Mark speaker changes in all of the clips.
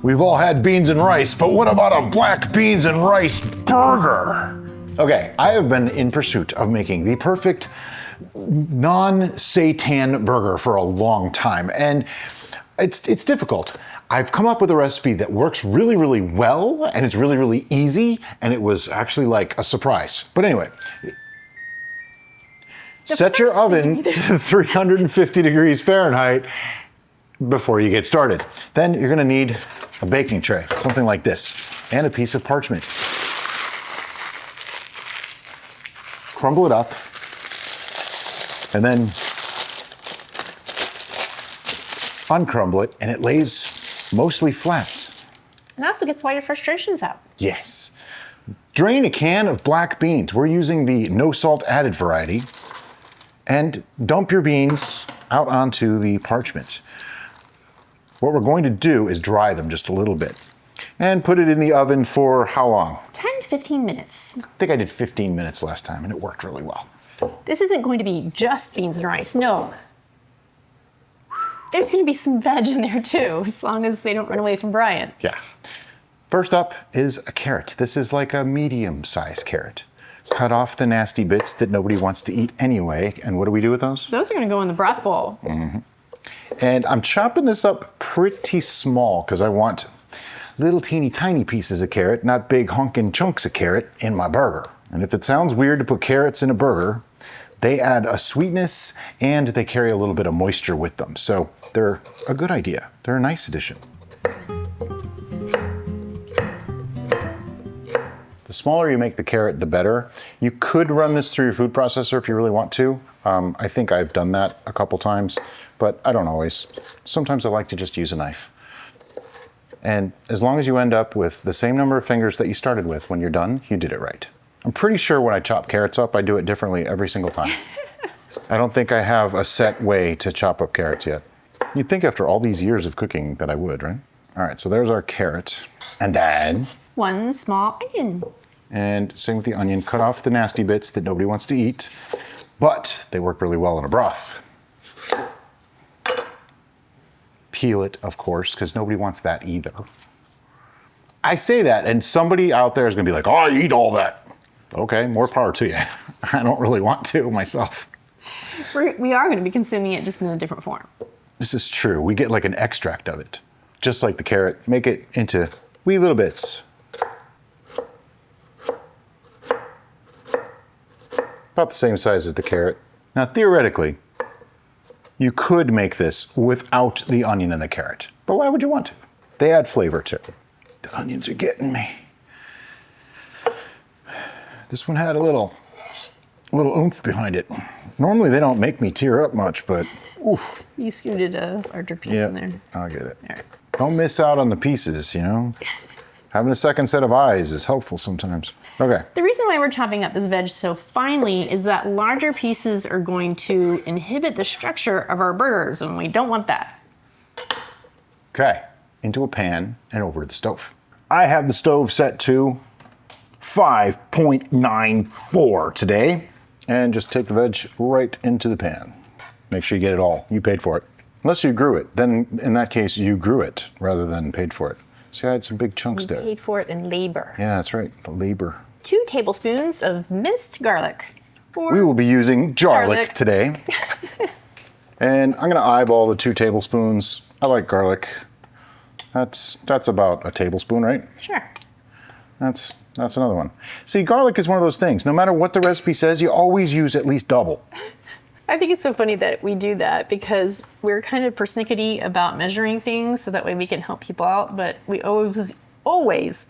Speaker 1: We've all had beans and rice, but what about a black beans and rice burger? Okay, I have been in pursuit of making the perfect non-seitan burger for a long time, and it's difficult. I've come up with a recipe that works really, really well, and it's really, really easy, and it was actually like a surprise. But anyway, set your oven to 350 degrees Fahrenheit before you get started. Then you're gonna need a baking tray, something like this, and a piece of parchment. Crumble it up, and then uncrumble it, and it lays mostly flat.
Speaker 2: It also gets all your frustrations out.
Speaker 1: Yes. Drain a can of black beans. We're using the no salt added variety. And dump your beans out onto the parchment. What we're going to do is dry them just a little bit. And put it in the oven for how long?
Speaker 2: 10 to 15 minutes.
Speaker 1: I think I did 15 minutes last time and it worked really well.
Speaker 2: This isn't going to be just beans and rice, no. There's going to be some veg in there too, as long as they don't run away from Brian.
Speaker 1: Yeah. First up is a carrot. This is like a medium-sized carrot. Cut off the nasty bits that nobody wants to eat anyway. And what do we do with those?
Speaker 2: Those are going to go in the broth bowl.
Speaker 1: Mm-hmm. And I'm chopping this up pretty small because I want little teeny tiny pieces of carrot, not big honking chunks of carrot in my burger. And if it sounds weird to put carrots in a burger, they add a sweetness and they carry a little bit of moisture with them. So they're a good idea. They're a nice addition. The smaller you make the carrot, the better. You could run this through your food processor if you really want to. I think I've done that a couple times, but I don't always. Sometimes I like to just use a knife. And as long as you end up with the same number of fingers that you started with when you're done, you did it right. I'm pretty sure when I chop carrots up, I do it differently every single time. I don't think I have a set way to chop up carrots yet. You'd think after all these years of cooking that I would, right? All right, so there's our carrot. And then...
Speaker 2: one small onion.
Speaker 1: And same with the onion. Cut off the nasty bits that nobody wants to eat, but they work really well in a broth. Peel it, of course, because nobody wants that either. I say that, and somebody out there is going to be like, oh, I eat all that. Okay, more power to you. I don't really want to myself.
Speaker 2: We are going to be consuming it just in a different form.
Speaker 1: This is true. We get like an extract of it. Just like the carrot, make it into wee little bits. About the same size as the carrot. Now, theoretically, you could make this without the onion and the carrot, but why would you want to? They add flavor too. The onions are getting me. This one had a little oomph behind it. Normally they don't make me tear up much, but oof.
Speaker 2: You scooted a larger piece in there.
Speaker 1: I'll get it.
Speaker 2: All right.
Speaker 1: Don't miss out on the pieces, you know? Having a second set of eyes is helpful sometimes. Okay.
Speaker 2: The reason why we're chopping up this veg so finely is that larger pieces are going to inhibit the structure of our burgers, and we don't want that.
Speaker 1: Okay, into a pan and over to the stove. I have the stove set to 5.94 today, and just take the veg right into the pan. Make sure you get it all. You paid for it. Unless you grew it, then in that case you grew it rather than paid for it. See, I had some big chunks there.
Speaker 2: We paid for it in labor.
Speaker 1: Yeah, that's right, the labor.
Speaker 2: 2 tablespoons of minced garlic.
Speaker 1: We will be using garlic today. And I'm gonna eyeball the 2 tablespoons. I like garlic. That's about a tablespoon, right?
Speaker 2: Sure.
Speaker 1: That's another one. See, garlic is one of those things. No matter what the recipe says, you always use at least double.
Speaker 2: I think it's so funny that we do that because we're kind of persnickety about measuring things so that way we can help people out, but we always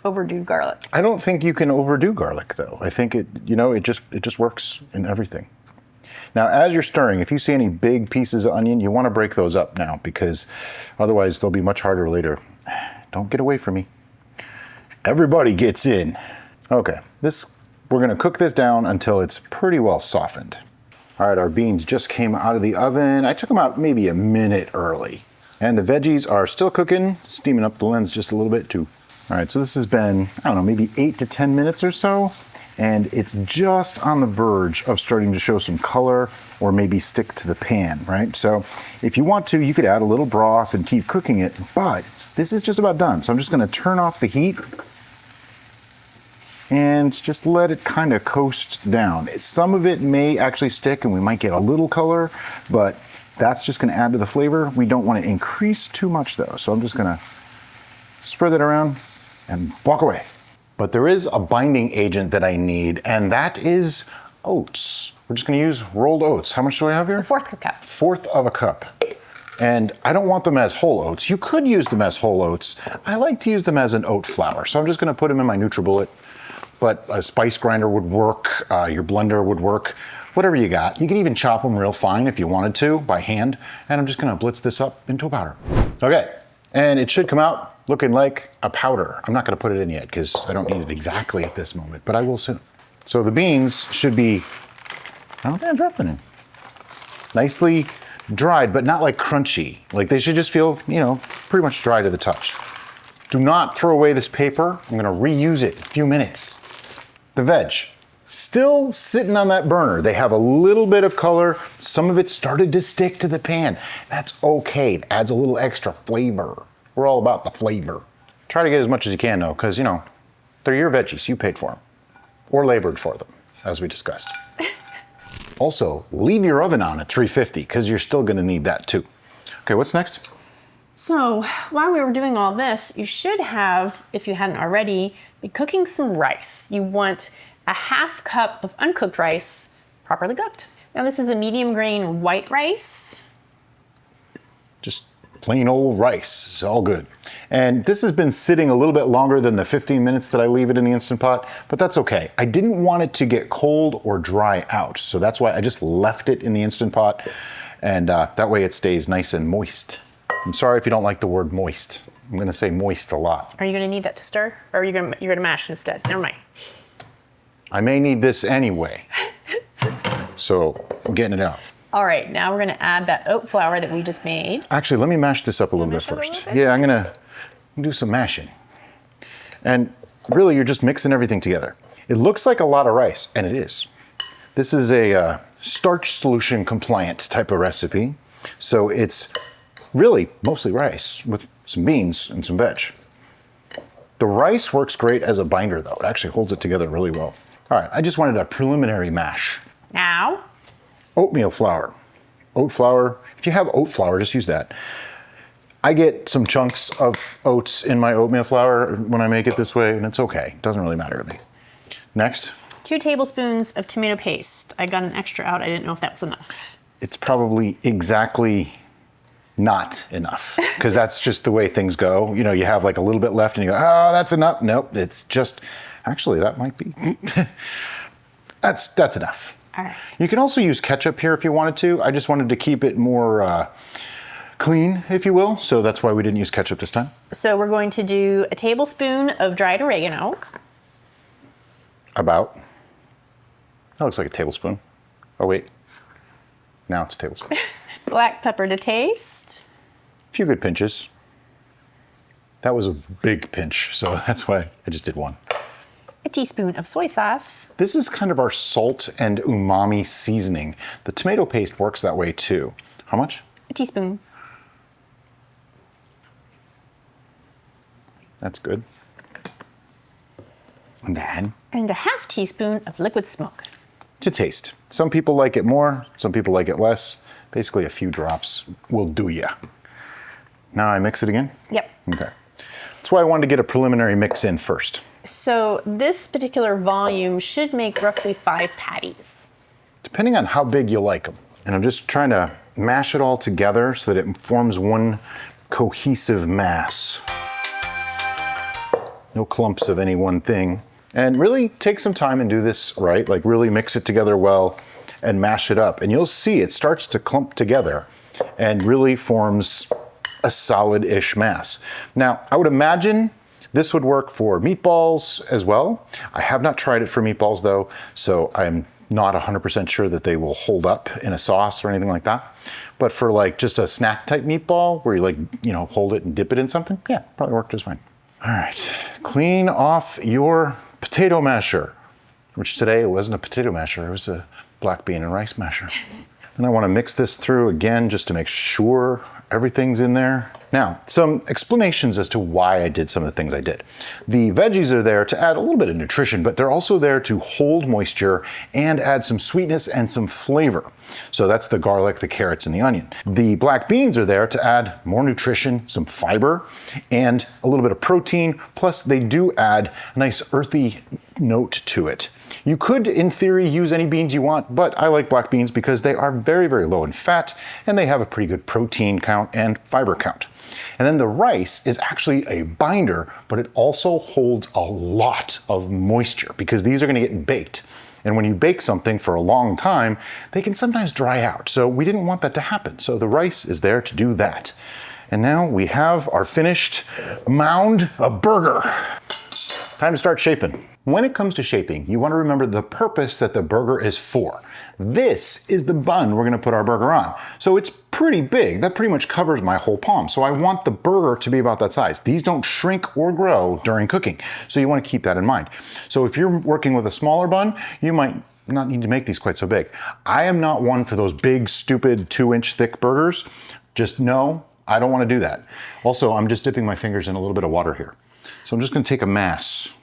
Speaker 2: overdo garlic.
Speaker 1: I don't think you can overdo garlic though. I think it just works in everything. Now, as you're stirring, if you see any big pieces of onion, you want to break those up now because otherwise they'll be much harder later. Don't get away from me. Everybody gets in. Okay, we're gonna cook this down until it's pretty well softened. All right, our beans just came out of the oven. I took them out maybe a minute early. And the veggies are still cooking, steaming up the lens just a little bit too. All right, so this has been, I don't know, maybe 8 to 10 minutes or so. and it's just on the verge of starting to show some color or maybe stick to the pan, right? So if you want to, you could add a little broth and keep cooking it, but this is just about done. So I'm just gonna turn off the heat and just let it kind of coast down. Some of it may actually stick and we might get a little color, but that's just gonna add to the flavor. We don't wanna increase too much though. So I'm just gonna spread that around and walk away. But there is a binding agent that I need, and that is oats. We're just gonna use rolled oats. How much do I have here?
Speaker 2: A fourth cup.
Speaker 1: Fourth of a cup. And I don't want them as whole oats. You could use them as whole oats. I like to use them as an oat flour. So I'm just gonna put them in my NutriBullet, but a spice grinder would work, your blender would work, whatever you got. You can even chop them real fine if you wanted to by hand. And I'm just gonna blitz this up into a powder. Okay, and it should come out looking like a powder. I'm not gonna put it in yet because I don't need it exactly at this moment, but I will soon. So the beans should be, I don't think I dropped them in. Nicely dried, but not like crunchy. Like they should just feel, you know, pretty much dry to the touch. Do not throw away this paper. I'm gonna reuse it in a few minutes. The veg, still sitting on that burner. They have a little bit of color. Some of it started to stick to the pan. That's okay, it adds a little extra flavor. We're all about the flavor. Try to get as much as you can though, because you know, they're your veggies, you paid for them. Or labored for them, as we discussed. Also, leave your oven on at 350, because you're still gonna need that too. Okay, what's next?
Speaker 2: So while we were doing all this, you should have, if you hadn't already, be cooking some rice. You want a half cup of uncooked rice, properly cooked. Now this is a medium grain white rice.
Speaker 1: Just plain old rice, it's all good. And this has been sitting a little bit longer than the 15 minutes that I leave it in the Instant Pot, but that's okay. I didn't want it to get cold or dry out, so that's why I just left it in the Instant Pot, and that way it stays nice and moist. I'm sorry if you don't like the word moist. I'm gonna say moist a lot.
Speaker 2: Are you gonna need that to stir? Or are you're gonna mash instead? Never mind.
Speaker 1: I may need this anyway. So I'm getting it out.
Speaker 2: All right, now we're gonna add that oat flour that we just made.
Speaker 1: Actually, let me mash this up a little bit
Speaker 2: mash it a
Speaker 1: first.
Speaker 2: little bit?
Speaker 1: Yeah, I'm gonna do some mashing. And really, you're just mixing everything together. It looks like a lot of rice, and it is. This is a starch solution compliant type of recipe. So it's really mostly rice with some beans and some veg. The rice works great as a binder though. It actually holds it together really well. All right, I just wanted a preliminary mash.
Speaker 2: Now,
Speaker 1: Oatmeal flour. Oat flour, if you have oat flour, just use that. I get some chunks of oats in my oatmeal flour when I make it this way, and it's okay. It doesn't really matter to me. Next.
Speaker 2: 2 tablespoons of tomato paste. I got an extra out. I didn't know if that was enough.
Speaker 1: It's probably exactly not enough, because that's just the way things go. You know, you have like a little bit left and you go, oh, that's enough. Nope, it's just, actually that might be, that's enough.
Speaker 2: All right.
Speaker 1: You can also use ketchup here if you wanted to. I just wanted to keep it more clean, if you will. So that's why we didn't use ketchup this time.
Speaker 2: So we're going to do a tablespoon of dried oregano.
Speaker 1: About. That looks like a tablespoon. Oh wait, now it's a tablespoon.
Speaker 2: Black pepper to taste.
Speaker 1: A few good pinches. That was a big pinch, so that's why I just did one.
Speaker 2: A teaspoon of soy sauce.
Speaker 1: This is kind of our salt and umami seasoning. The tomato paste works that way too. How much?
Speaker 2: A teaspoon.
Speaker 1: That's good. And then?
Speaker 2: And a half teaspoon of liquid smoke.
Speaker 1: To taste. Some people like it more, some people like it less. Basically a few drops will do ya. Now I mix it again?
Speaker 2: Yep.
Speaker 1: Okay. That's why I wanted to get a preliminary mix in first.
Speaker 2: So this particular volume should make roughly 5 patties.
Speaker 1: Depending on how big you like them. And I'm just trying to mash it all together so that it forms one cohesive mass. No clumps of any one thing. And really take some time and do this right, like really mix it together well and mash it up. And you'll see it starts to clump together and really forms a solid-ish mass. Now, I would imagine this would work for meatballs as well. I have not tried it for meatballs though, so I'm not 100% sure that they will hold up in a sauce or anything like that. But for like just a snack type meatball where you like, you know, hold it and dip it in something, yeah, probably work just fine. All right, clean off your potato masher. which today it wasn't a potato masher, it was a black bean and rice masher. And I want to mix this through again just to make sure everything's in there. Now, some explanations as to why I did some of the things I did. The veggies are there to add a little bit of nutrition, but they're also there to hold moisture and add some sweetness and some flavor. So that's the garlic, the carrots, and the onion. The black beans are there to add more nutrition, some fiber, and a little bit of protein, plus they do add a nice earthy note to it. You could, in theory, use any beans you want, but I like black beans because they are very, very low in fat, and they have a pretty good protein count and fiber count. And then the rice is actually a binder, but it also holds a lot of moisture because these are gonna get baked. And when you bake something for a long time, they can sometimes dry out. So we didn't want that to happen. So the rice is there to do that. And now we have our finished mound of burger. Time to start shaping. When it comes to shaping, you want to remember the purpose that the burger is for. This is the bun we're going to put our burger on. So it's pretty big. That pretty much covers my whole palm. So I want the burger to be about that size. These don't shrink or grow during cooking. So you want to keep that in mind. So if you're working with a smaller bun, you might not need to make these quite so big. I am not one for those big, stupid 2-inch thick burgers. Just no, I don't want to do that. Also, I'm just dipping my fingers in a little bit of water here. So I'm just going to take a mass.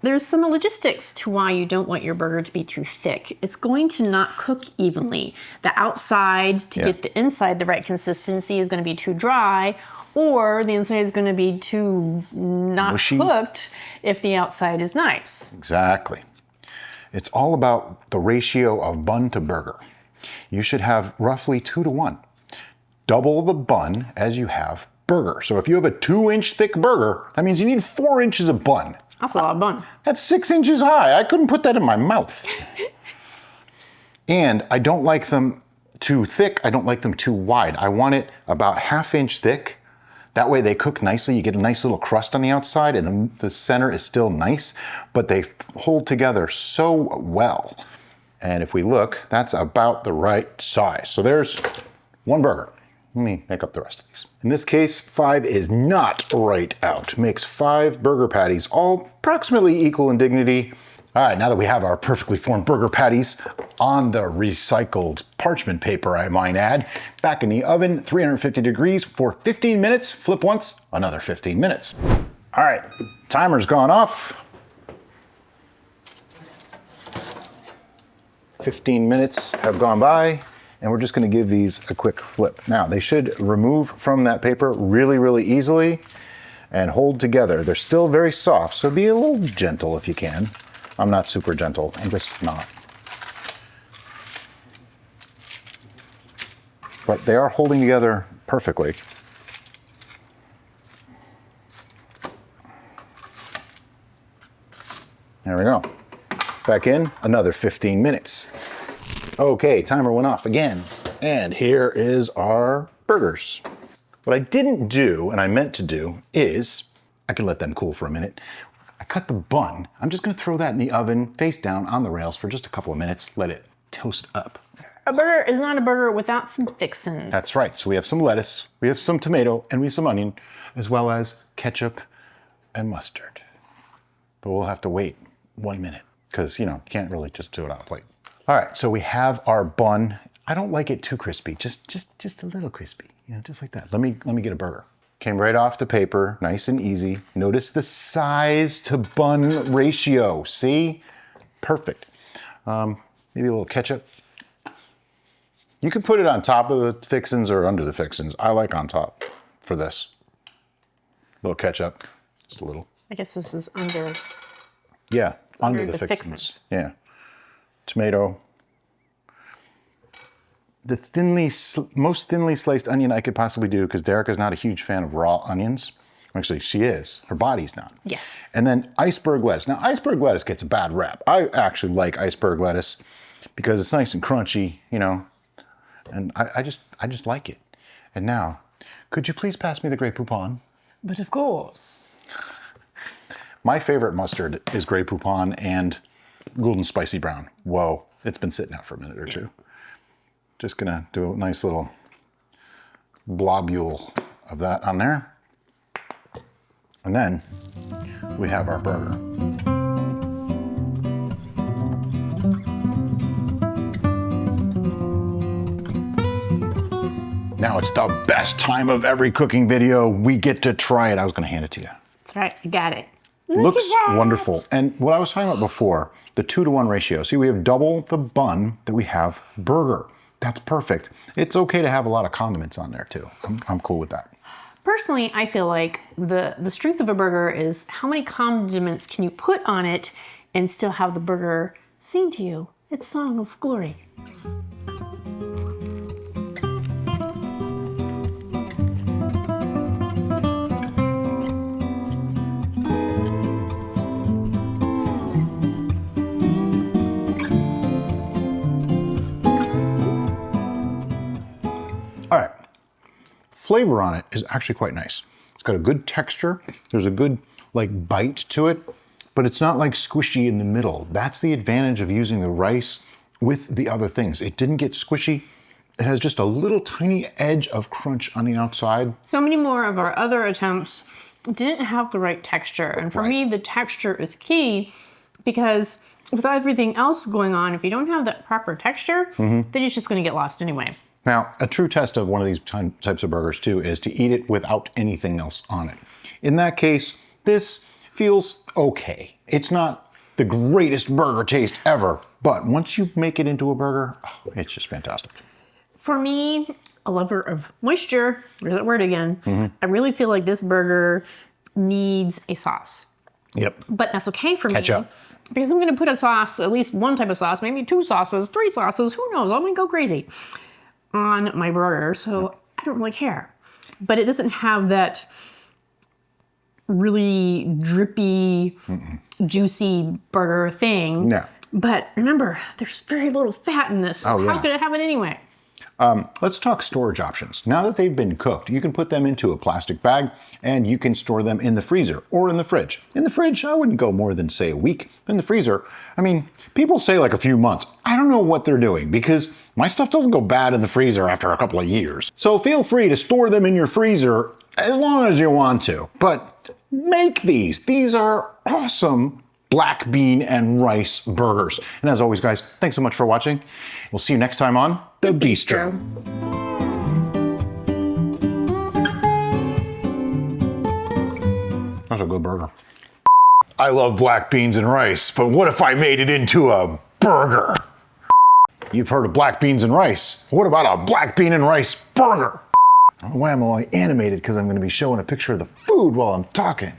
Speaker 2: There's some logistics to why you don't want your burger to be too thick. It's going to not cook evenly. The outside to get the inside the right consistency is going to be too dry, or the inside is going to be too not mushy, cooked if the outside is nice.
Speaker 1: Exactly. It's all about the ratio of bun to burger. You should have roughly 2 to 1. Double the bun as you have burger. So if you have a 2-inch thick burger, that means you need 4 inches of bun.
Speaker 2: That's a lot of bun.
Speaker 1: That's 6 inches high. I couldn't put that in my mouth. And I don't like them too thick. I don't like them too wide. I want it about 1/2 inch thick. That way they cook nicely. You get a nice little crust on the outside and the center is still nice, but they hold together so well. And if we look, that's about the right size. So there's one burger. Let me make up the rest of these. In this case, 5 is not right out. Makes 5 burger patties, all approximately equal in dignity. All right, now that we have our perfectly formed burger patties on the recycled parchment paper, I might add, back in the oven, 350 degrees for 15 minutes. Flip once, another 15 minutes. All right, timer's gone off. 15 minutes have gone by. And we're just gonna give these a quick flip. Now, they should remove from that paper really, really easily and hold together. They're still very soft, so be a little gentle if you can. I'm not super gentle, I'm just not. But they are holding together perfectly. There we go. Back in, another 15 minutes. Okay, timer went off again. And here is our burgers. What I didn't do, and I meant to do, is, I could let them cool for a minute. I cut the bun. I'm just gonna throw that in the oven, face down on the rails for just a couple of minutes, let it toast up.
Speaker 2: A burger is not a burger without some fixins.
Speaker 1: That's right, so we have some lettuce, we have some tomato, and we have some onion, as well as ketchup and mustard. But we'll have to wait 1 minute, because you can't really just do it on a plate. All right, so we have our bun. I don't like it too crispy, just a little crispy, just like that. Let me get a burger. Came right off the paper, nice and easy. Notice the size to bun ratio, see? Perfect. Maybe a little ketchup. You can put it on top of the fixins or under the fixins. I like on top for this. A little ketchup, just a little.
Speaker 2: I guess this is under.
Speaker 1: Yeah, under the fixins. Yeah. Tomato. The most thinly sliced onion I could possibly do, because Derek is not a huge fan of raw onions. Actually, she is. Her body's not.
Speaker 2: Yes.
Speaker 1: And then iceberg lettuce. Now, iceberg lettuce gets a bad rap. I actually like iceberg lettuce because it's nice and crunchy, and I just like it. And now, could you please pass me the Grey Poupon?
Speaker 2: But of course.
Speaker 1: My favorite mustard is Grey Poupon and golden spicy brown. Whoa, it's been sitting out for a minute or two. Just gonna do a nice little globule of that on there. And then we have our burger. Now it's the best time of every cooking video. We get to try it. I was gonna hand it to you.
Speaker 2: That's right, I got it.
Speaker 1: Looks wonderful. And what I was talking about before, the 2-to-1 ratio. See, we have double the bun that we have burger. That's perfect. It's okay to have a lot of condiments on there too. I'm cool with that.
Speaker 2: Personally, I feel like the strength of a burger is how many condiments can you put on it and still have the burger sing to you its song of glory.
Speaker 1: All right, flavor on it is actually quite nice. It's got a good texture. There's a good like bite to it, but it's not like squishy in the middle. That's the advantage of using the rice with the other things. It didn't get squishy. It has just a little tiny edge of crunch on the outside.
Speaker 2: So many more of our other attempts didn't have the right texture. And for me, the texture is key because with everything else going on, if you don't have that proper texture, then it's just gonna get lost anyway.
Speaker 1: Now, a true test of one of these types of burgers too is to eat it without anything else on it. In that case, this feels okay. It's not the greatest burger taste ever, but once you make it into a burger, oh, it's just fantastic.
Speaker 2: For me, a lover of moisture, there's that word again, I really feel like this burger needs a sauce.
Speaker 1: Yep.
Speaker 2: But that's okay for
Speaker 1: Ketchup.
Speaker 2: me. Because I'm gonna put a sauce, at least one type of sauce, maybe 2 sauces, 3 sauces, who knows, I'm gonna go crazy on my burger, so I don't really care. But it doesn't have that really drippy, juicy burger thing.
Speaker 1: No.
Speaker 2: But remember, there's very little fat in this, so
Speaker 1: Oh, yeah.
Speaker 2: how could I have it anyway?
Speaker 1: Let's talk storage options. Now that they've been cooked, you can put them into a plastic bag and you can store them in the freezer or in the fridge. In the fridge, I wouldn't go more than say a week. In the freezer, I mean, people say like a few months. I don't know what they're doing because my stuff doesn't go bad in the freezer after a couple of years. So feel free to store them in your freezer as long as you want to, but make these. These are awesome black bean and rice burgers. And as always, guys, thanks so much for watching. We'll see you next time on The Bistro. That's a good burger. I love black beans and rice, but what if I made it into a burger? You've heard of black beans and rice. What about a black bean and rice burger? I don't know why I'm all animated because I'm going to be showing a picture of the food while I'm talking.